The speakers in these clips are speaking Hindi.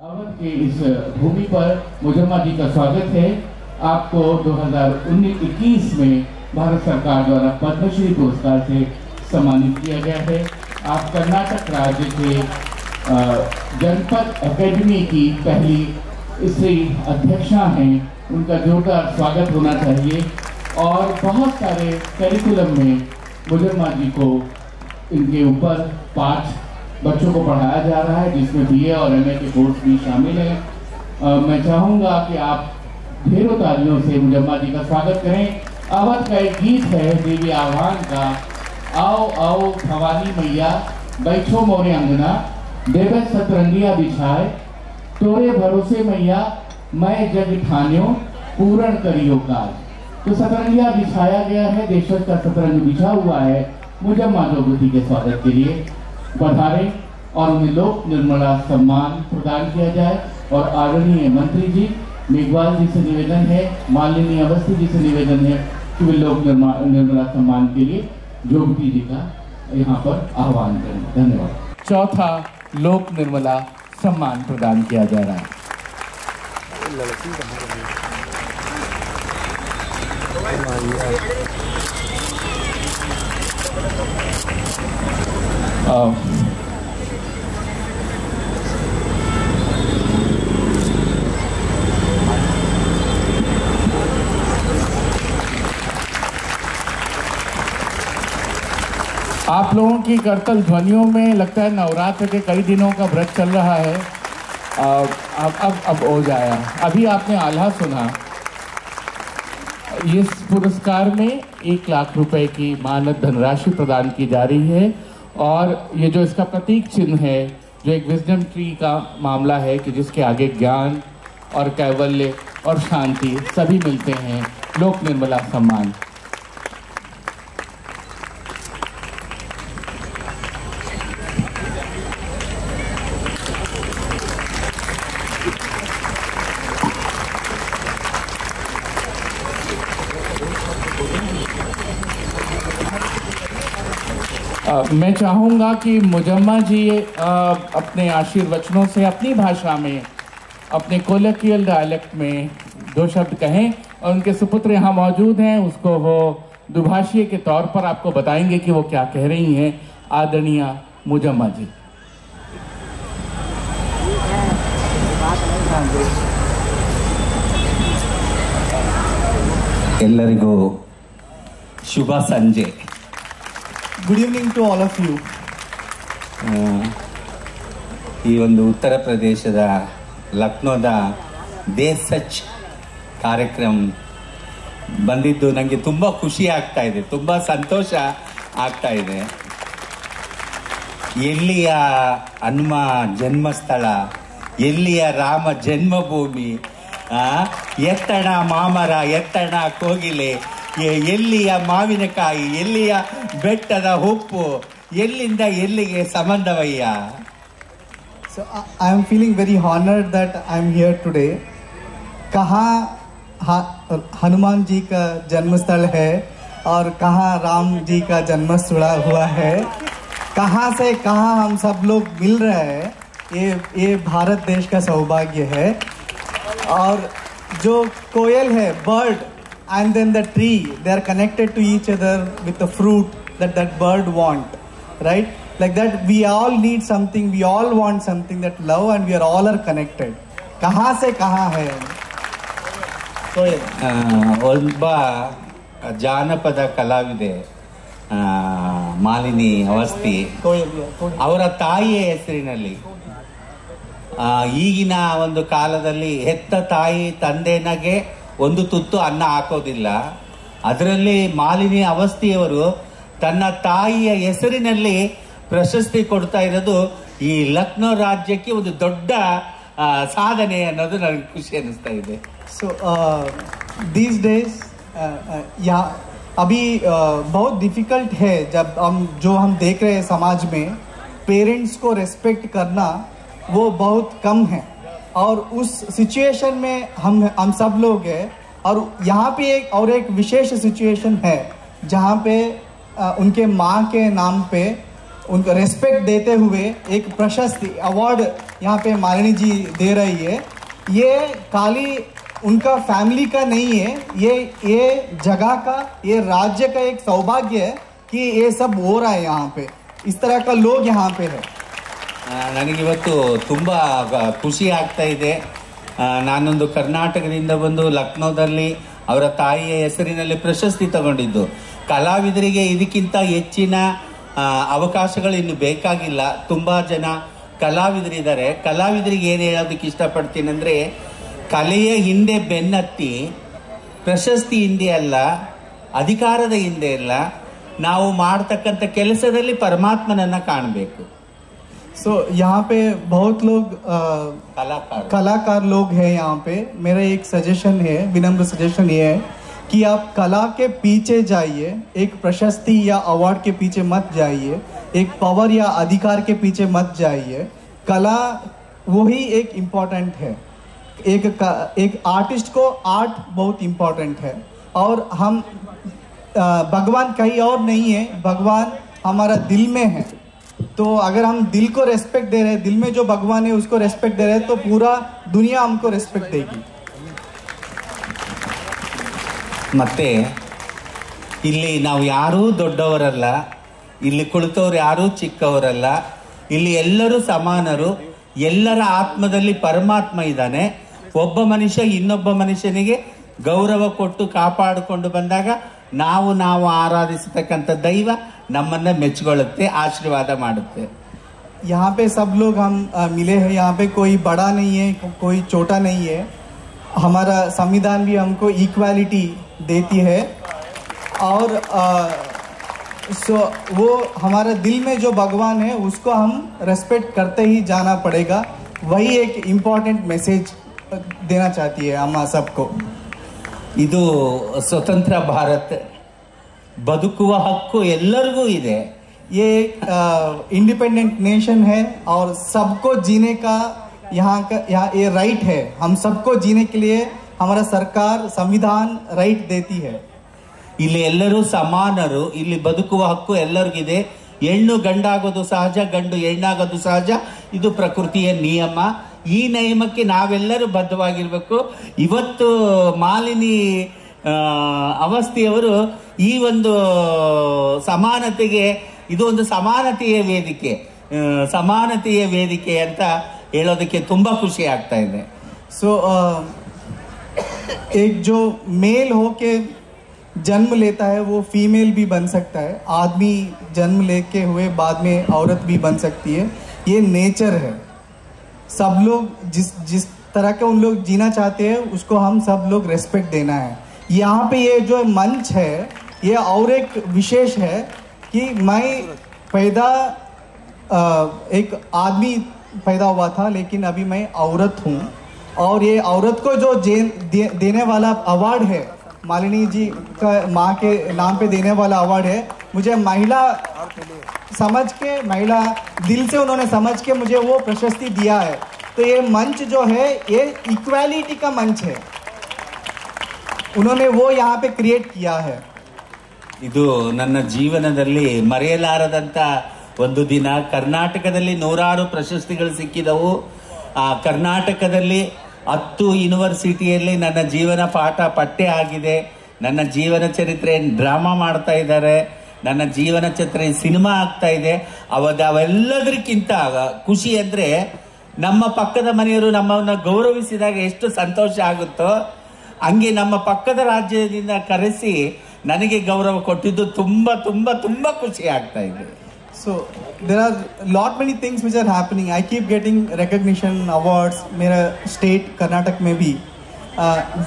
अवध के इस भूमि पर मुजम्मा जी का स्वागत है। आपको 2019-21 में भारत सरकार द्वारा पद्मश्री पुरस्कार से सम्मानित किया गया है। आप कर्नाटक राज्य के जनपद एकेडमी की पहली स्त्री अध्यक्षा हैं। उनका जोरदार स्वागत होना चाहिए। और बहुत सारे करिकुलम में मुजम्मा जी को इनके ऊपर 5 बच्चों को पढ़ाया जा रहा है, जिसमें BA और MA के कोर्स भी शामिल हैं। मैं चाहूँगा कि आप ढेरों तालियों से मुजम्मा जी का स्वागत करें। अवध का एक गीत है देवी आह्वान का, आओ आओ भवानी मैया बैठो मोरे अंगना, देवे सतरंगिया बिछाए तोरे भरोसे मैया, मैं जग ठान्यो पूर्ण करियो काज। तो सतरंगिया बिछाया गया है, देशज का सतरंग बिछा हुआ है। मुजम्मा जोगती के स्वागत के लिए पधारे और उन्हें लोक निर्मला सम्मान प्रदान किया जाए। और आदरणीय मंत्री जी मेघवाल जी से निवेदन है, मालिनी अवस्थी जी से निवेदन है कि वे लोक निर्मला सम्मान के लिए जोगती जी का यहाँ पर आह्वान करें। धन्यवाद। चौथा लोक निर्मला सम्मान प्रदान किया जा रहा है। आप लोगों की करतल ध्वनियों में लगता है नवरात्र के कई दिनों का व्रत चल रहा है। अब हो जाया। अभी आपने आल्हा सुना। इस पुरस्कार में 1 लाख रुपए की मानद धनराशि प्रदान की जा रही है। और ये जो इसका प्रतीक चिन्ह है, जो एक विजडम ट्री का मामला है कि जिसके आगे ज्ञान और कैवल्य और शांति सभी मिलते हैं, लोक निर्मला सम्मान। मैं चाहूँगा कि मुजम्मा जी अपने आशीर्वचनों से अपनी भाषा में, अपने कोलोकियल डायलेक्ट में 2 शब्द कहें। और उनके सुपुत्र यहाँ मौजूद हैं, उसको वो दुभाषी के तौर पर आपको बताएंगे कि वो क्या कह रही हैं। आदरणीय मुजम्मा जी। ಎಲ್ಲರಿಗೂ ಶುಭ ಸಂಜೆ. Good evening to all of you. ಈ ಒಂದು ಉತ್ತರ ಪ್ರದೇಶದ ಲಕ್ನೋದ ದೇಸಚ್ ಕಾರ್ಯಕ್ರಮ ಬಂದಿದ್ದು ನನಗೆ ತುಂಬ ಖುಷಿ ಆಗ್ತಾ ಇದೆ, ತುಂಬ ಸಂತೋಷ ಆಗ್ತಾ ಇದೆ. ಎಲ್ಲಿಯ ಹನುಮ ಜನ್ಮಸ್ಥಳ, ಎಲ್ಲಿಯ ರಾಮ ಜನ್ಮಭೂಮಿ, ಎತ್ತಣ ಮಾಮರ, ಎತ್ತಣ ಕೋಗಿಲೆ, ಎಲ್ಲಿಯ ಮಾವಿನಕಾಯಿ, ಎಲ್ಲಿಯ ಬೆಟ್ಟದ ಉಪ್ಪು, ಎಲ್ಲಿಂದ ಎಲ್ಲಿಗೆ ಸಂಬಂಧವಯ್ಯ. So I am feeling very honored that I am here today. कहाँ हनुमान जी का जन्मस्थल है और कहाँ राम जी का जन्मस्थल हुआ है, कहाँ से कहाँ हम सब लोग मिल रहे हैं, ये भारत देश का सौभाग्य है. और जो कोयल है, bird, and then the tree, they are connected to each other with the fruit that bird want, right? Like that we all need something, we all want something, that love, and we are all are connected. कहाँ से कहाँ है. ಒಬ್ಬ ಜಾನಪದ ಕಲಾವಿದೆ ಮಾಲಿನಿ ಅವಸ್ಥಿ, ಅವರ ತಾಯಿಯ ಹೆಸರಿನಲ್ಲಿ ಈಗಿನ ಒಂದು ಕಾಲದಲ್ಲಿ ಹೆತ್ತ ತಾಯಿ ತಂದೆನಗೆ ಒಂದು ತುತ್ತು ಅನ್ನ ಹಾಕೋದಿಲ್ಲ. ಅದರಲ್ಲಿ ಮಾಲಿನಿ ಅವಸ್ಥಿಯವರು ತನ್ನ ತಾಯಿಯ ಹೆಸರಿನಲ್ಲಿ ಪ್ರಶಸ್ತಿ ಕೊಡ್ತಾ ಇರೋದು ಈ ಲಕ್ನೋ ರಾಜ್ಯಕ್ಕೆ ಒಂದು ದೊಡ್ಡ ಸಾಧನೆ ಅನ್ನೋದು ನನಗೆ ಖುಷಿ ಅನ್ನಿಸ್ತಾ ಇದೆ. So these days अभी बहुत डिफिकल्ट है जब हम देख रहे हैं समाज में, पेरेंट्स को रेस्पेक्ट करना वो बहुत कम है. और उस सिचुएशन में हम सब लोग हैं. और यहाँ पे एक विशेष सिचुएशन है जहाँ पे उनके माँ के नाम पे उनको रेस्पेक्ट देते हुए एक प्रशस्ति अवार्ड यहाँ पे मालिनी जी दे रही है। ये खाली उनका फैमिली का नहीं है, ये जगह का, ये राज्य का एक सौभाग्य है कि ये सब हो रहा है यहाँ पे, इस तरह का लोग यहाँ पे है। ನನಗಿವತ್ತು ತುಂಬ ಖುಷಿ ಆಗ್ತಾ ಇದೆ. ನಾನೊಂದು ಕರ್ನಾಟಕದಿಂದ ಬಂದು ಲಕ್ನೋದಲ್ಲಿ ಅವರ ತಾಯಿಯ ಹೆಸರಿನಲ್ಲಿ ಪ್ರಶಸ್ತಿ ತಗೊಂಡಿದ್ದು. ಕಲಾವಿದರಿಗೆ ಇದಕ್ಕಿಂತ ಹೆಚ್ಚಿನ ಅವಕಾಶಗಳು ಇನ್ನು ಬೇಕಾಗಿಲ್ಲ. ತುಂಬ ಜನ ಕಲಾವಿದರಿದ್ದಾರೆ. ಕಲಾವಿದರಿಗೆ ಏನು ಹೇಳೋದಕ್ಕೆ ಇಷ್ಟಪಡ್ತೀನಿ ಅಂದರೆ, ಕಲೆಯ ಹಿಂದೆ ಬೆನ್ನತ್ತಿ ಪ್ರಶಸ್ತಿ ಹಿಂದೆ ಅಲ್ಲ, ಅಧಿಕಾರದ ಹಿಂದೆ ಅಲ್ಲ, ನಾವು ಮಾಡ್ತಕ್ಕಂಥ ಕೆಲಸದಲ್ಲಿ ಪರಮಾತ್ಮನನ್ನು ಕಾಣಬೇಕು. सो यहाँ पे बहुत लोग कलाकार लोग हैं यहाँ पे। मेरा एक सजेशन है, विनम्र सजेशन ये है कि आप कला के पीछे जाइए, एक प्रशस्ति या अवार्ड के पीछे मत जाइए, एक पावर या अधिकार के पीछे मत जाइए। कला वही एक इम्पोर्टेंट है। एक आर्टिस्ट को आर्ट बहुत इम्पोर्टेंट है। और हम भगवान कहीं और नहीं है, भगवान हमारा दिल में है। तो अगर हम दिल को रेस्पेक्ट दे रहे हैं, दिल में जो भगवान है उसको रेस्पेक्ट दे रहे हैं, तो पूरा दुनिया हमको रेस्पेक्ट देगी. ಮತ್ತೆ ಇಲ್ಲಿ ನಾವು ಯಾರೂ ದೊಡ್ಡವರಲ್ಲ, ಇಲ್ಲಿ ಕುಳಿತವರು ಯಾರೂ ಚಿಕ್ಕವರಲ್ಲ, ಇಲ್ಲಿ ಎಲ್ಲರೂ ಸಮಾನರು. ಎಲ್ಲರ ಆತ್ಮದಲ್ಲಿ ಪರಮಾತ್ಮ ಇದ್ದಾನೆ. ಒಬ್ಬ ಮನುಷ್ಯ ಇನ್ನೊಬ್ಬ ಮನುಷ್ಯನಿಗೆ ಗೌರವ ಕೊಟ್ಟು ಕಾಪಾಡಿಕೊಂಡು ಬಂದಾಗ ನಾವು ಆರಾಧಿಸತಕ್ಕಂಥ ದೈವ ನಮ್ಮನ್ನ ಮೆಚ್ಚಿಕೊಳ್ಳುತ್ತೆ, ಆಶೀರ್ವಾದ ಮಾಡುತ್ತೆ. यहाँ पे सब लोग हम मिले हैं, यहाँ पे कोई बड़ा नहीं है, कोई छोटा नहीं है. हमारा संविधान भी हमको इक्वालिटी देती है. और वो हमारा दिल में जो भगवान है उसको हम रेस्पेक्ट करते ही जाना पड़ेगा. वही एक इम्पोर्टेंट मैसेज देना चाहती है हम सबको. ಇದು ಸ್ವತಂತ್ರ ಭಾರತ, ಬದುಕುವ ಹಕ್ಕು ಎಲ್ಲರಿಗೂ ಇದೆ. ये इंडिपेंडेंट नेशन है और सबको जीने का यहाँ ये राइट है. हम सबको जीने के लिए हमारा सरकार संविधान राइट देती है. ಇಲ್ಲಿ ಎಲ್ಲರೂ ಸಮಾನರು, ಇಲ್ಲಿ ಬದುಕುವ ಹಕ್ಕು ಎಲ್ಲರಿಗಿದೆ. ಹೆಣ್ಣು ಗಂಡಾಗೋದು ಸಹಜ, ಗಂಡು ಹೆಣ್ಣಾಗೋದು ಸಹಜ. ಇದು ಪ್ರಕೃತಿಯ ನಿಯಮ. ಈ ನಿಯಮಕ್ಕೆ ನಾವೆಲ್ಲರೂ ಬದ್ಧವಾಗಿರ್ಬೇಕು. ಇವತ್ತು ಮಾಲಿನಿ ಅವಸ್ಥಿಯವರು ಈ ಒಂದು ಸಮಾನತೆಗೆ, ಇದು ಒಂದು ಸಮಾನತೆಯ ವೇದಿಕೆ ಅಂತ ಹೇಳೋದಕ್ಕೆ ತುಂಬಾ ಖುಷಿ ಆಗ್ತಾ ಇದೆ. सो एक जो मेल होके जन्म लेता है वो फीमेल भी बन सकता है. आदमी जन्म लेके हुए बाद में औरत भी बन सकती है. ये नेचर है. सब लोग जिस तरह के उन लोग जीना चाहते हैं उसको हम सब लोग रेस्पेक्ट देना है. यहाँ पे ये जो मंच है ये और एक विशेष है कि मैं एक आदमी पैदा हुआ था लेकिन अभी मैं औरत हूँ. और ये औरत को जो देने वाला अवार्ड है, मालिनी जी का माँ के नाम पे देने वाला अवार्ड है, मुझे महिला समझ के, महिला दिल से उन्होंने समझ के मुझे वो प्रशस्ति दिया है. तो ये मंच जो है ये इक्वालिटी का मंच है. उन्होंने वो यहाँ पे क्रिएट किया है. ಇದು ನನ್ನ ಜೀವನದಲ್ಲಿ ಮರೆಯಲಾರದಂತ ಒಂದು ದಿನ. ಕರ್ನಾಟಕದಲ್ಲಿ 100 ಪ್ರಶಸ್ತಿಗಳು ಸಿಕ್ಕಿದವು. ಕರ್ನಾಟಕದಲ್ಲಿ 10 ಯೂನಿವರ್ಸಿಟಿಯಲ್ಲಿ ನನ್ನ ಜೀವನ ಪಾಠ ಪಠ್ಯ ಆಗಿದೆ. ನನ್ನ ಜೀವನ ಚರಿತ್ರೆ ಡ್ರಾಮಾ ಮಾಡ್ತಾ ಇದ್ದಾರೆ, ನನ್ನ ಜೀವನ ಚರಿತ್ರೆ ಸಿನಿಮಾ ಆಗ್ತಾ ಇದೆ. ಅವೆಲ್ಲದಕ್ಕಿಂತ ಖುಷಿ ಅಂದ್ರೆ ನಮ್ಮ ಪಕ್ಕದ ಮನೆಯವರು ನಮ್ಮನ್ನ ಗೌರವಿಸಿದಾಗ ಎಷ್ಟು ಸಂತೋಷ ಆಗುತ್ತೋ, ಹಂಗೆ ನಮ್ಮ ಪಕ್ಕದ ರಾಜ್ಯದಿಂದ ಕರೆಸಿ ನನಗೆ ಗೌರವ ಕೊಟ್ಟಿದ್ದು ತುಂಬಾ ತುಂಬಾ ತುಂಬಾ ಖುಷಿ ಆಗ್ತಾ ಇದೆ. So there are lot many things which are happening. I keep getting recognition, awards. मेरा स्टेट कर्नाटक में भी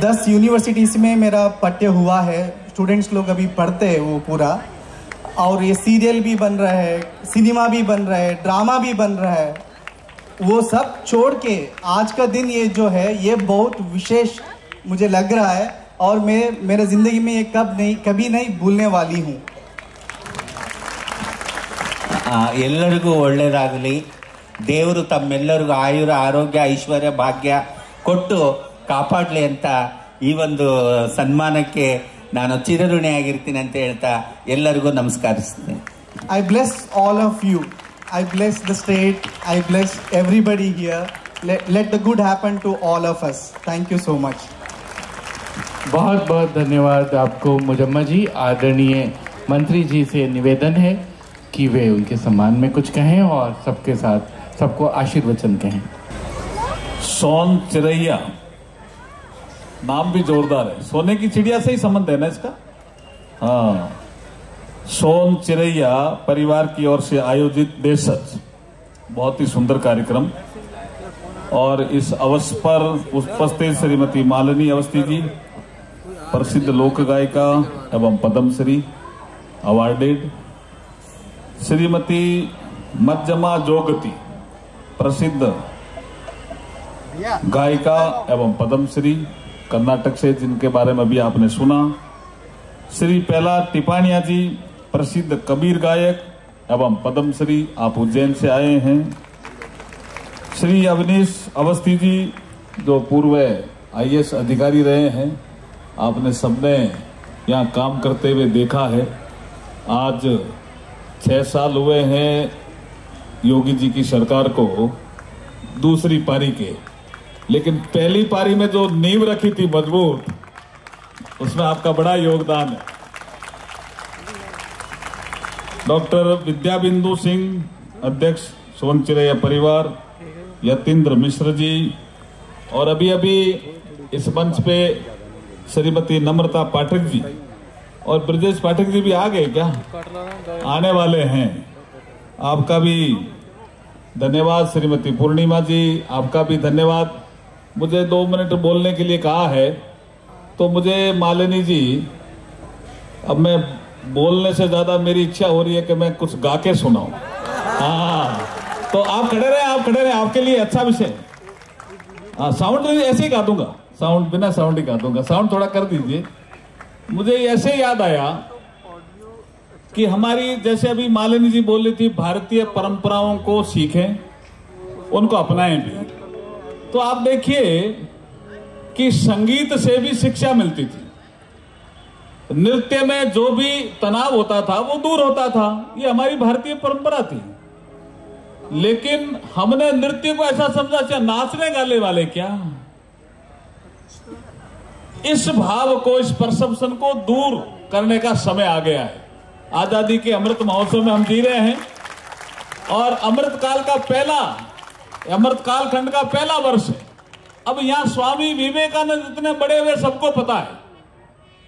10 यूनिवर्सिटीज में मेरा पढ़ते हुआ है. स्टूडेंट्स लोग अभी पढ़ते हैं वो पूरा. और ये सीरियल भी बन रहा है, सिनेमा भी बन रहा है, ड्रामा भी बन रहा है. वो सब छोड़ के आज का दिन ये जो है ये बहुत विशेष मुझे लग रहा है. और मैं मेरे ज़िंदगी में ये कभी नहीं भूलने वाली हूँ. ಎಲ್ಲರಿಗೂ ಒಳ್ಳೆಯದಾಗಲಿ. ದೇವರು ತಮ್ಮೆಲ್ಲರಿಗೂ ಆಯುರ, ಆರೋಗ್ಯ, ಐಶ್ವರ್ಯ, ಭಾಗ್ಯ ಕೊಟ್ಟು ಕಾಪಾಡಲಿ ಅಂತ ಈ ಒಂದು ಸನ್ಮಾನಕ್ಕೆ ನಾನು ಚಿರಋಣಿಯಾಗಿರ್ತೀನಿ ಅಂತ ಹೇಳ್ತಾ ಎಲ್ಲರಿಗೂ ನಮಸ್ಕರಿಸ್ತೇನೆ. I bless all of you. I bless the state. I bless everybody here. Let the good happen to all of us. Thank you so much. बहुत बहुत धन्यवाद आपको मुजम्मा जी। आदरणीय मंत्री जी से निवेदन है कि वे उनके सम्मान में कुछ कहें और सबके साथ सबको आशीर्वचन कहें। सोन चिड़ैया, नाम भी जोरदार है। सोने की चिड़िया से ही संबंध है ना इसका? हाँ, सोन चिड़ैया परिवार की ओर से आयोजित देशज, बहुत ही सुंदर कार्यक्रम। और इस अवसर पर उपस्थित श्रीमती मालिनी अवस्थी जी, प्रसिद्ध लोक गायिका एवं पद्मश्री अवार्डेड, श्रीमती मज्जमा जोगती, प्रसिद्ध गायिका एवं पद्मश्री कर्नाटक से, जिनके बारे में भी आपने सुना, श्री पहला टिपाणिया जी, प्रसिद्ध कबीर गायक एवं पद्मश्री, आप उज्जैन से आए हैं, श्री अवनीश अवस्थी जी जो पूर्व IAS अधिकारी रहे हैं, आपने सबने यहाँ काम करते हुए देखा है। आज 6 साल हुए हैं योगी जी की सरकार को दूसरी पारी के, लेकिन पहली पारी में जो नींव रखी थी मजबूत, उसमें आपका बड़ा योगदान है। डॉक्टर विद्याबिंदु सिंह, अध्यक्ष सोन चिड़ैया परिवार, यतीन्द्र मिश्र जी, और अभी अभी इस मंच पे श्रीमती नम्रता पाठक जी और ब्रजेश पाठक जी भी आ गए क्या? आने वाले हैं। आपका भी धन्यवाद। श्रीमती पूर्णिमा जी, आपका भी धन्यवाद। मुझे 2 मिनट बोलने के लिए कहा है, तो मुझे मालिनी जी, अब मैं बोलने से ज्यादा मेरी इच्छा हो रही है कि मैं कुछ गा के सुनाऊं। हाँ, तो आप खड़े रहे, आपके लिए अच्छा विषय। हाँ, साउंड ऐसे ही गा दूंगा, साउंड बिना साउंड ही गा दूंगा। साउंड थोड़ा कर दीजिए। मुझे ऐसे याद आया कि हमारी, जैसे अभी मालिनी जी बोल रही थी, भारतीय परंपराओं को सीखें, उनको अपनाएं भी। तो आप देखिए कि संगीत से भी शिक्षा मिलती थी। नृत्य में जो भी तनाव होता था वो दूर होता था। ये हमारी भारतीय परंपरा थी। लेकिन हमने नृत्य को ऐसा समझा, अच्छा नाचने गाने वाले क्या? इस भाव को, इस परसेप्शन को दूर करने का समय आ गया है। आजादी के अमृत महोत्सव में हम जी रहे हैं और अमृत कालखंड का पहला वर्ष है। अब यहां स्वामी विवेकानंद इतने बड़े हुए, सबको पता है,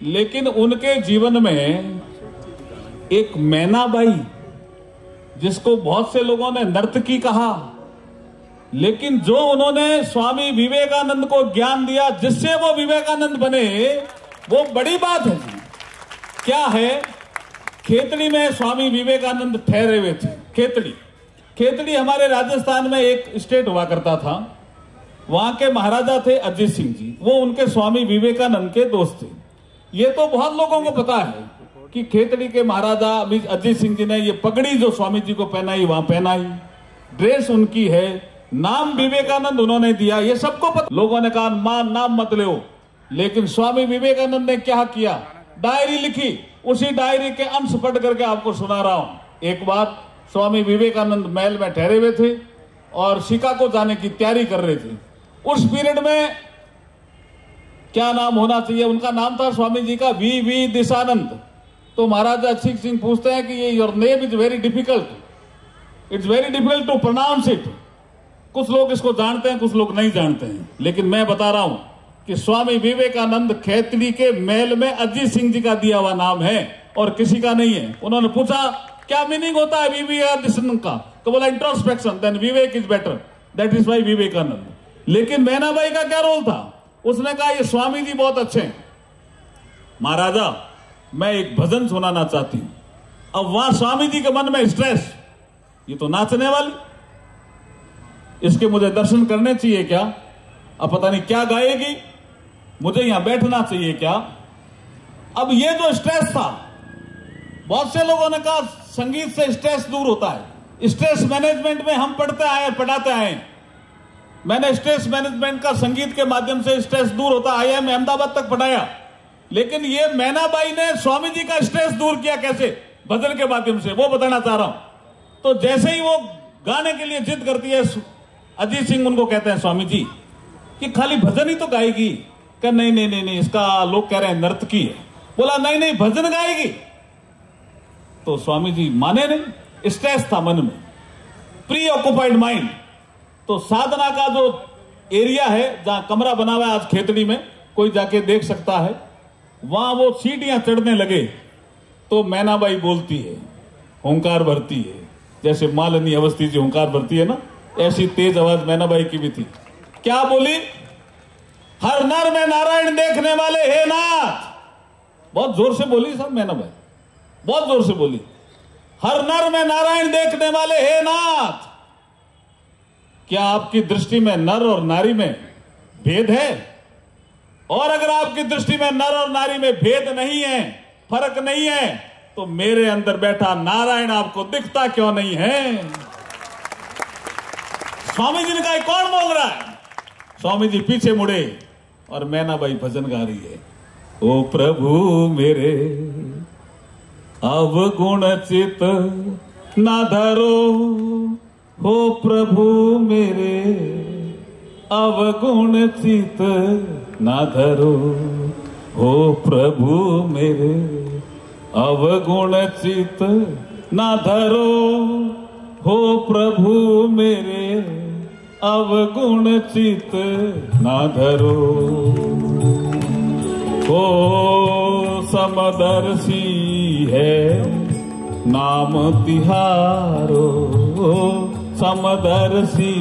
लेकिन उनके जीवन में एक मैनाबाई, जिसको बहुत से लोगों ने नर्तकी कहा, लेकिन जो उन्होंने स्वामी विवेकानंद को ज्ञान दिया, जिससे वो विवेकानंद बने, वो बड़ी बात है जी। क्या है? खेतड़ी में स्वामी विवेकानंद ठहरे हुए थे। खेतड़ी हमारे राजस्थान में एक स्टेट हुआ करता था। वहां के महाराजा थे अजीत सिंह जी, वो उनके स्वामी विवेकानंद के दोस्त थे। ये तो बहुत लोगों को पता है कि खेतड़ी के महाराजा अजीत सिंह जी ने ये पगड़ी जो स्वामी जी को पहनाई, वहां पहनाई, ड्रेस उनकी है, नाम विवेकानंद उन्होंने दिया, ये सबको पता। लोगों ने कहा मान नाम मत लो, लेकिन स्वामी विवेकानंद ने क्या किया? डायरी लिखी। उसी डायरी के अंश पढ़ करके आपको सुना रहा हूं। एक बार स्वामी विवेकानंद महल में ठहरे हुए थे और शिकागो जाने की तैयारी कर रहे थे। उस पीरियड में क्या नाम होना चाहिए? उनका नाम था स्वामी जी का वी दिशानंद। तो महाराजा अजीत सिंह पूछते हैं कि ये your name is very difficult, it's very difficult to pronounce it. कुछ लोग इसको जानते हैं, कुछ लोग नहीं जानते हैं, लेकिन मैं बता रहा हूं कि स्वामी विवेकानंद खेतड़ी के महल में अजीत सिंह जी का दिया हुआ नाम है और किसी का नहीं है। उन्होंने पूछा क्या मीनिंग होता है विवेकानंद का? तो बोला introspection, then Vivek is better, that is why Vivekananda. लेकिन मैनाबाई का क्या रोल था? उसने कहा ये स्वामी जी बहुत अच्छे हैं, महाराजा मैं एक भजन सुनाना चाहती हूं। अब वहां स्वामी जी के मन में स्ट्रेस, ये तो नाचने वाली, इसके मुझे दर्शन करने चाहिए क्या? अब पता नहीं क्या गाएगी, मुझे यहां बैठना चाहिए क्या? अब ये जो स्ट्रेस था, बहुत से लोगों ने कहा संगीत से स्ट्रेस दूर होता है। स्ट्रेस मैनेजमेंट में हम पढ़ाते आए। मैंने स्ट्रेस मैनेजमेंट का संगीत के माध्यम से स्ट्रेस दूर होता आया, मैं अहमदाबाद तक पढ़ाया। लेकिन ये मैनाबाई ने स्वामी जी का स्ट्रेस दूर किया कैसे? भजन के माध्यम से, वो बताना चाह रहा हूं। तो जैसे ही वो गाने के लिए जिद करती है, अजीत सिंह उनको कहते हैं स्वामी जी कि खाली भजन ही तो गाएगी। क्या नहीं नहीं नहीं नहीं, इसका लोग कह रहे हैं नर्तकी है। बोला नहीं नहीं, भजन गाएगी। तो स्वामी जी माने नहीं, स्ट्रेस था मन में, प्री ऑक्युपाइड माइंड। तो साधना का जो एरिया है जहां कमरा बना हुआ है आज खेतड़ी में, कोई जाके देख सकता है, वहां वो सीढ़ियां चढ़ने लगे तो मैनाबाई बोलती है, ओंकार भरती है, जैसे मालिनी अवस्थी जी ओंकार भरती है ना, ऐसी तेज आवाज मैनाबाई की भी थी। क्या बोली? हर नर में नारायण देखने वाले हे नाथ। बहुत जोर से बोली सब मैनाबाई, बहुत जोर से बोली, हर नर में नारायण देखने वाले हे नाथ। क्या आपकी दृष्टि में नर और नारी में भेद है? और अगर आपकी दृष्टि में नर और नारी में भेद नहीं है, फर्क नहीं है, तो मेरे अंदर बैठा नारायण आपको दिखता क्यों नहीं है? स्वामी जी ने कहा कौन बोल रहा है? स्वामी जी पीछे मुड़े और मैनाबाई भजन गा रही है। ओ प्रभु मेरे अवगुण चित ना धरो, हो प्रभु मेरे अवगुण चित ना धरो, हो प्रभु मेरे अवगुण चित ना धरो, हो प्रभु मेरे अवगुण चित ना धरो। ओ समदर्शी है नाम तिहारो, समदर्शी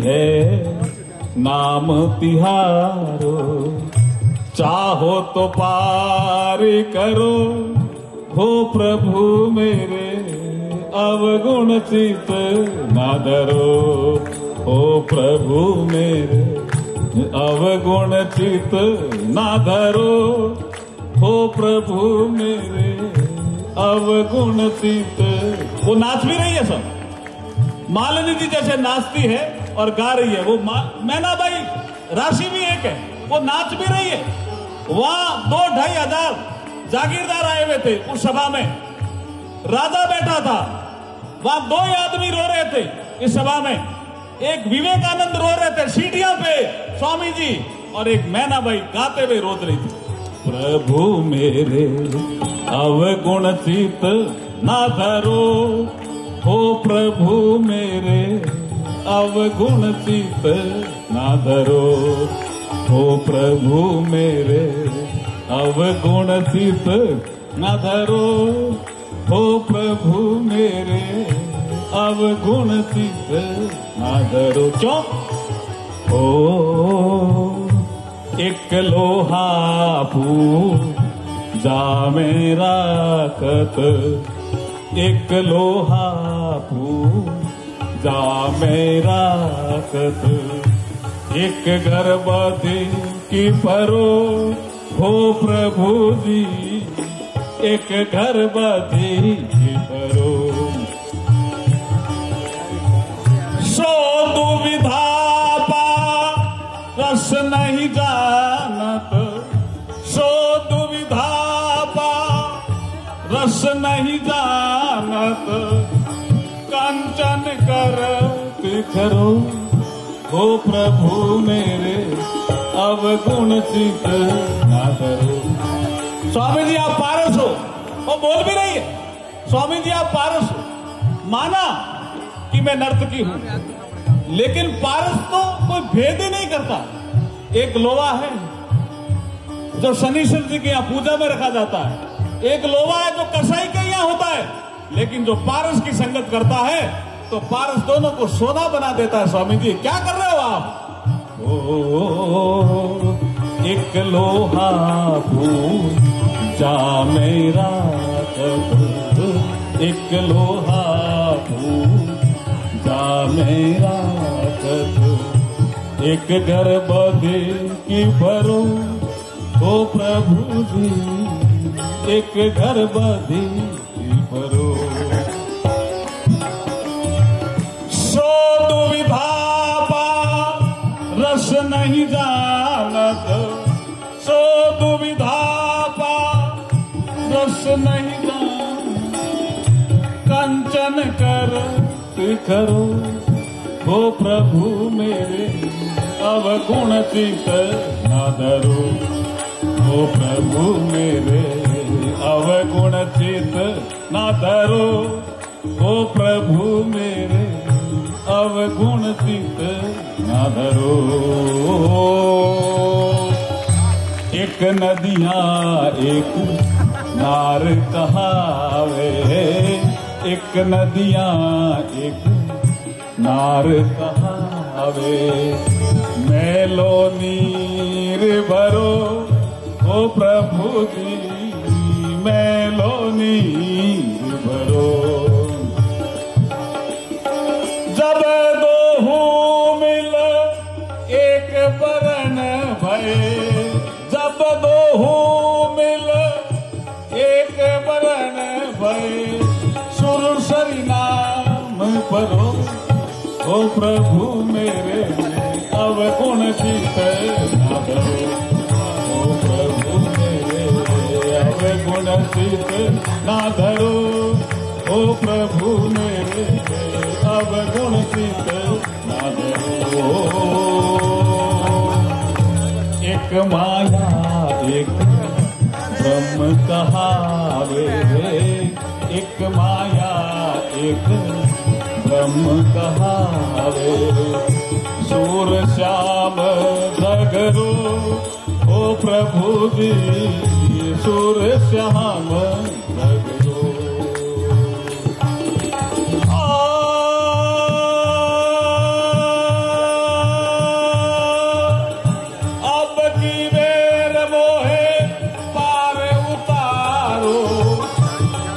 है नाम तिहारो, चाहो तो पार करो, हो प्रभु मेरे अवगुण चित ना धरो, हो प्रभु मेरे अवगुण चित ना धरो, हो प्रभु मेरे अवगुण चित। वो नाच भी रही है सब, मालिनी जी जैसे नाचती है और गा रही है। वो मैनाबाई राशि भी एक है, वो नाच भी रही है। वहां 2-2.5 हजार जागीरदार आए हुए थे उस सभा में, राजा बैठा था, वहां 2 आदमी रो रहे थे इस सभा में। एक विवेकानंद रो रहे थे सीढ़ियों पे स्वामी जी, और एक मैनाबाई गाते हुए रोज रही थी। प्रभु मेरे अवगुण चित ना धरो, हो प्रभु मेरे अवगुण चित ना धरो, हो प्रभु मेरे अवगुण चित ना धरो, हो प्रभु मेरे अवगुण चित ना धरो। क्यों? ओ एक लोहा पूजा मेरा कत, एक लोहा पूजा मेरा कत, एक गर्भवती की परो, हो प्रभु जी एक गर्भवती की परो। सो दुविधा रस नहीं जानत, सो दुविधा रस नहीं जानत, कंचन कर करो, हो प्रभु मेरे अवगुण चित ना धरो। स्वामी जी आप पारस हो, वो बोल भी रही है, स्वामी जी आप पारस हो। माना कि मैं नर्तकी हूं, लेकिन पारस तो कोई भेद ही नहीं करता। एक लोहा है जो शनिश्चर जी के यहाँ पूजा में रखा जाता है, एक लोहा है जो कसाई के यहाँ होता है, लेकिन जो पारस की संगत करता है तो पारस दोनों को सोना बना देता है। स्वामी जी क्या कर रहे हो आप? ओ एक लोहा पूजा मेरा कत, एक लोहा पूजा मेरा कत, एक गर्भवती की भरो, ओ प्रभु जी एक गर्भवती की भरो। सो दुविधा रस नहीं जानत, सो दुविधा रस नहीं जानत, करो ओ प्रभु मेरे, अवगुण चित ना धरो ओ प्रभु मेरे, अवगुण चित ना धरो ओ प्रभु मेरे, अवगुण चित ना धरो। एक नदियां एक नार कहावे, एक नदियां एक नार कहावे, मैलो नीर भरो ओ प्रभु जी, मैलो नीर भरो। जब दोहू मिल एक बरन भय, जब दोहू मिल एक बरन भय, सुरसरी नाम परो ओ प्रभु मेरे, अवगुण चित ना धरो ओ प्रभु मेरे, अवगुण चित ना धरो ओ प्रभु मेरे, अवगुण चित ना धरो। एक माया एक ब्रह्म कहावे, एक माया एक ब्रह्म कहावे, सूर श्याम जगरो ओ प्रभु जी, सूर श्याम जगरो। अब की बेर मोहे पार उतारो,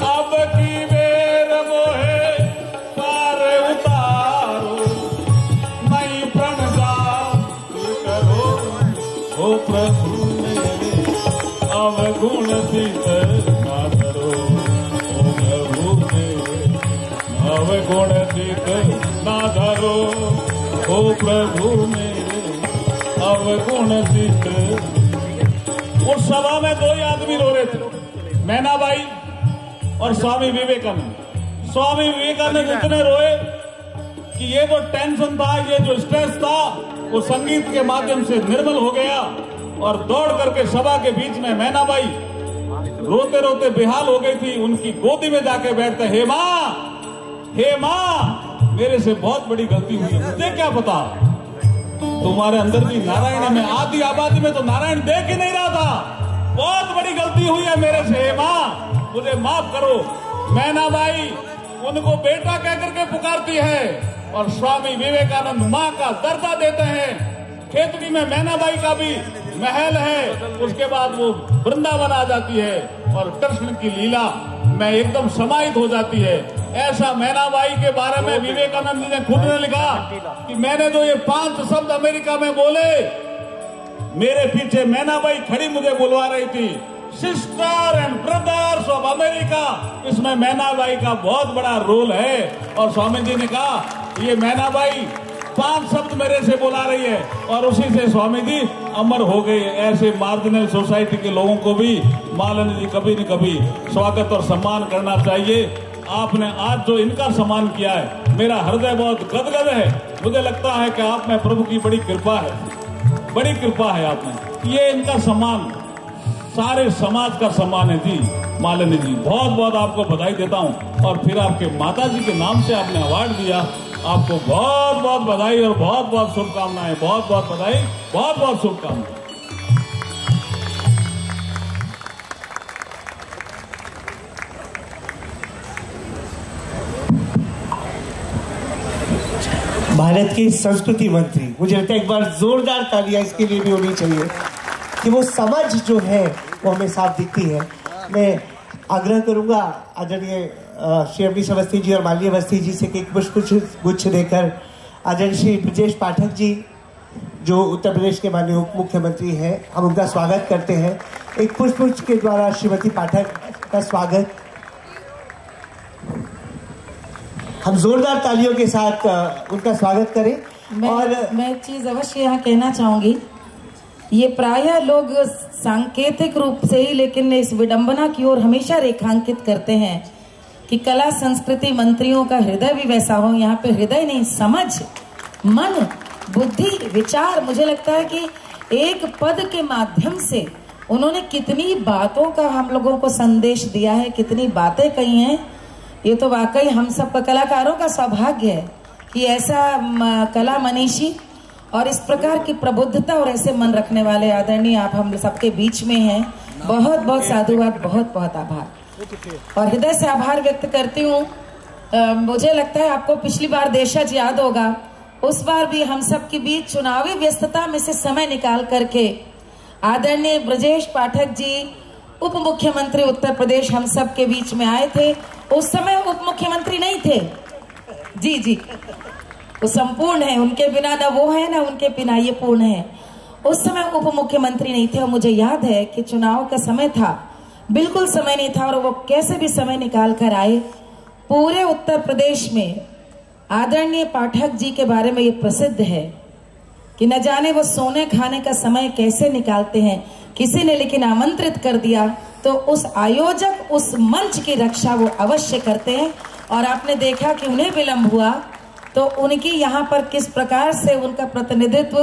अब की बेर मोहे पार उतारो, नई प्रणजात करो ओ प्रभु मेरे, अवगुण चित ना धरो ओ प्रभु मेरे, अवगुण चित ना धरो ओ प्रभु मेरे, अवगुण चित। उस सभा में दो ही आदमी रो रहे थे, मैनाबाई और स्वामी विवेकानंद। स्वामी विवेकानंद इतने रोए कि ये जो टेंशन था, ये जो स्ट्रेस था, वो संगीत के माध्यम से निर्मल हो गया और दौड़ करके सभा के बीच में मैनाबाई रोते रोते बेहाल हो गई थी। उनकी गोदी में जाके बैठते, हे माँ, मेरे से बहुत बड़ी गलती हुई है, मुझे क्या पता तुम्हारे अंदर भी नारायण है, मैं आधी आबादी में तो नारायण देख ही नहीं रहा था, बहुत बड़ी गलती हुई है मेरे से, हे माँ मुझे माफ करो। मैनाबाई उनको बेटा कह करके पुकारती है और स्वामी विवेकानंद माँ का दर्जा देते हैं। खेतड़ी में मैनाबाई का भी महल है, उसके बाद वो वृंदावन आ जाती है और कृष्ण की लीला में एकदम समाहित हो जाती है। ऐसा मैनाबाई के बारे में विवेकानंद जी ने खुद ने लिखा कि मैंने जो ये 5 शब्द अमेरिका में बोले, मेरे पीछे मैनाबाई खड़ी मुझे बुलवा रही थी, sister and brothers of America. इसमें मैनाबाई का बहुत बड़ा रोल है। और स्वामी जी ने कहा ये मैनाबाई 5 शब्द मेरे से बुला रही है और उसी से स्वामी जी अमर हो गए। ऐसे मार्जिनल सोसाइटी के लोगों को भी मालिनी जी कभी न कभी स्वागत और सम्मान करना चाहिए। आपने आज जो इनका सम्मान किया है, मेरा हृदय बहुत गदगद है। मुझे लगता है कि आप में प्रभु की बड़ी कृपा है, बड़ी कृपा है आप में। ये इनका सम्मान सारे समाज का सम्मान है जी। मालिनी जी बहुत बहुत आपको बधाई देता हूँ। और फिर आपके माता जी के नाम से आपने अवार्ड दिया, आपको बहुत बहुत बधाई और बहुत बहुत शुभकामनाएं। बहुत बहुत बधाई, बहुत बहुत शुभकामनाएं। भारत के संस्कृति मंत्री, मुझे लगता है एक बार जोरदार तालियां इसके लिए भी होनी चाहिए कि वो समझ जो है वो हमें साफ दिखती है। मैं आग्रह करूंगा आदरणीय श्री अवनीश अवस्थी जी और मालनी अवस्थी जी से कि पुष्प गुच्छ देकर आदरणीय श्री ब्रजेश पाठक जी जो उत्तर प्रदेश के माननीय उप मुख्यमंत्री हैं, हम उनका स्वागत करते हैं। एक पुष्प गुच्छ के द्वारा श्रीमती पाठक का स्वागत। हम जोरदार तालियों के साथ उनका स्वागत करें। मैं एक चीज अवश्य यहाँ कहना चाहूंगी, ये प्रायः लोग सांकेतिक रूप से ही लेकिन इस विडंबना की ओर हमेशा रेखांकित करते हैं कि कला संस्कृति मंत्रियों का हृदय भी वैसा हो। यहाँ पे हृदय नहीं, समझ, मन, बुद्धि, विचार। मुझे लगता है कि एक पद के माध्यम से उन्होंने कितनी बातों का हम लोगों को संदेश दिया है, कितनी बातें कही हैं। ये तो वाकई हम सब कलाकारों का सौभाग्य है कि ऐसा कला मनीषी और इस प्रकार की प्रबुद्धता और ऐसे मन रखने वाले आदरणीय आप हम सबके बीच में हैं। बहुत बहुत साधुवाद, बहुत बहुत आभार और हृदय से आभार व्यक्त करती हूँ। मुझे लगता है आपको पिछली बार देशज याद होगा, उस बार भी हम सब के बीच चुनावी व्यस्तता में से समय निकाल करके आदरणीय ब्रजेश पाठक जी उप मुख्यमंत्री उत्तर प्रदेश हम सब के बीच में आए थे। उस समय उप मुख्यमंत्री नहीं थे जी, जी वो संपूर्ण है, उनके बिना ना वो है ना उनके बिना ये पूर्ण है। उस समय उप मुख्यमंत्री नहीं थे और मुझे याद है कि चुनाव का समय था, बिल्कुल समय नहीं था और वो कैसे भी समय निकाल कर आए। पूरे उत्तर प्रदेश में आदरणीय पाठक जी के बारे में ये प्रसिद्ध है कि न जाने वो सोने खाने का समय कैसे निकालते हैं। किसी ने लेकिन आमंत्रित कर दिया तो उस आयोजक, उस मंच की रक्षा वो अवश्य करते हैं। और आपने देखा कि उन्हें विलंब हुआ तो उनकी यहाँ पर किस प्रकार से उनका प्रतिनिधित्व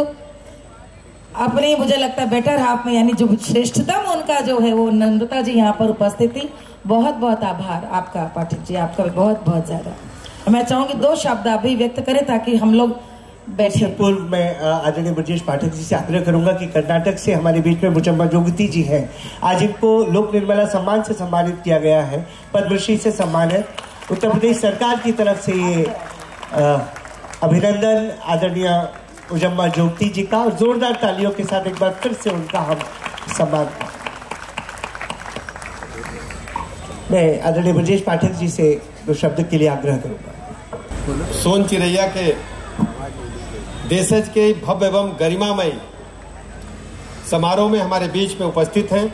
अपने, मुझे लगता है बेटर हाफ में, यानी जो श्रेष्ठतम उनका जो है वो नम्रता जी यहाँ पर उपस्थित थी। बहुत बहुत आभार आपका पाठक जी, आपका भी बहुत बहुत ज्यादा। मैं चाहूंगी 2 शब्द आप भी व्यक्त करें ताकि हम लोग बैठे। पूर्व मैं आदरणीय ब्रजेश पाठक जी से आग्रह करूंगा कि कर्नाटक से हमारे बीच में मुचम्मा जोगती जी हैं। आज इनको लोक निर्मला सम्मान से सम्मानित किया गया है, पद्मश्री से सम्मान है। उत्तर प्रदेश सरकार की तरफ से ये अभिनंदन आदरणीय मुचम्मा जोगती जी का, और जोरदार तालियों के साथ एक बार फिर से उनका हम सम्मान। मैं आदरणीय ब्रजेश पाठक जी से 2 शब्द के लिए आग्रह करूंगा। सोन चिरैया के देशज के भव्य एवं गरिमामय समारोह में हमारे बीच में उपस्थित हैं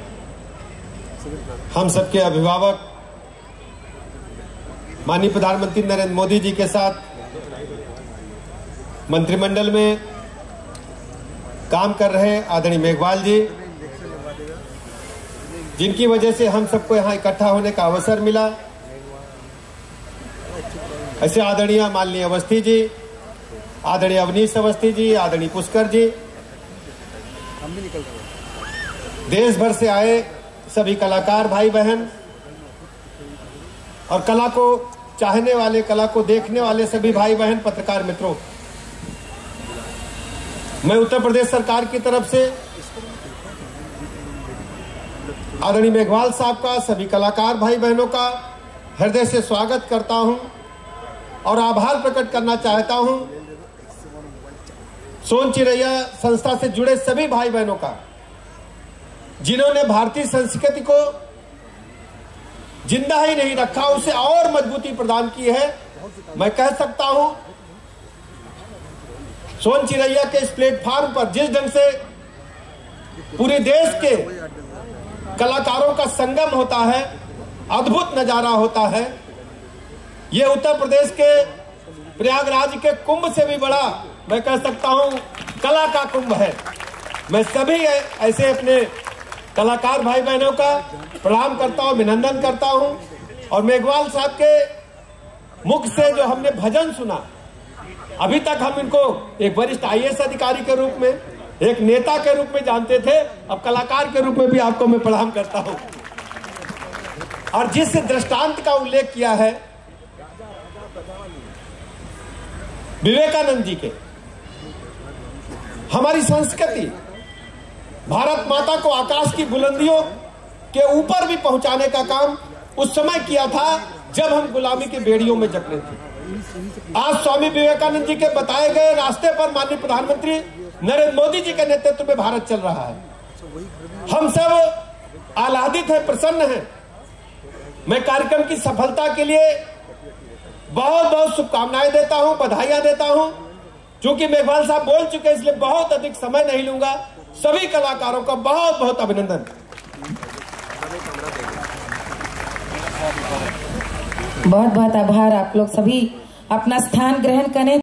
हम सबके अभिभावक माननीय प्रधानमंत्री नरेंद्र मोदी जी के साथ मंत्रिमंडल में काम कर रहे आदरणीय मेघवाल जी, जिनकी वजह से हम सबको यहाँ इकट्ठा होने का अवसर मिला। ऐसे आदरणीय माननीय अवस्थी जी, आदरणीय अवनीश अवस्थी जी, आदरणीय पुष्कर जी, देश भर से आए सभी कलाकार भाई बहन और कला को चाहने वाले, कला को देखने वाले सभी भाई बहन, पत्रकार मित्रों, मैं उत्तर प्रदेश सरकार की तरफ से आदरणीय मेघवाल साहब का, सभी कलाकार भाई बहनों का हृदय से स्वागत करता हूं और आभार प्रकट करना चाहता हूं सोन चिरैया संस्था से जुड़े सभी भाई बहनों का, जिन्होंने भारतीय संस्कृति को जिंदा ही नहीं रखा, उसे और मजबूती प्रदान की है। मैं कह सकता हूं सोन चिरैया के इस प्लेटफॉर्म पर जिस ढंग से पूरे देश के कलाकारों का संगम होता है, अद्भुत नजारा होता है। यह उत्तर प्रदेश के प्रयागराज के कुंभ से भी बड़ा, मैं कह सकता हूं, कला का कुंभ है। मैं सभी ऐसे अपने कलाकार भाई बहनों का प्रणाम करता हूं, अभिनंदन करता हूं। और मेघवाल साहब के मुख से जो हमने भजन सुना, अभी तक हम इनको एक वरिष्ठ IAS अधिकारी के रूप में, एक नेता के रूप में जानते थे, अब कलाकार के रूप में भी आपको मैं प्रणाम करता हूं। और जिस दृष्टांत का उल्लेख किया है विवेकानंद जी के, हमारी संस्कृति भारत माता को आकाश की बुलंदियों के ऊपर भी पहुंचाने का काम उस समय किया था जब हम गुलामी के बेड़ियों में जकड़े थे। आज स्वामी विवेकानंद जी के बताए गए रास्ते पर माननीय प्रधानमंत्री नरेंद्र मोदी जी के नेतृत्व में भारत चल रहा है। हम सब आह्लादित हैं, प्रसन्न हैं। मैं कार्यक्रम की सफलता के लिए बहुत बहुत शुभकामनाएं देता हूं, बधाइयां देता हूं। चूंकि मेघवाल साहब बोल चुके इसलिए बहुत अधिक समय नहीं लूंगा। सभी कलाकारों का बहुत बहुत अभिनंदन। बहुत बहुत आभार। आप लोग सभी अपना स्थान ग्रहण करें।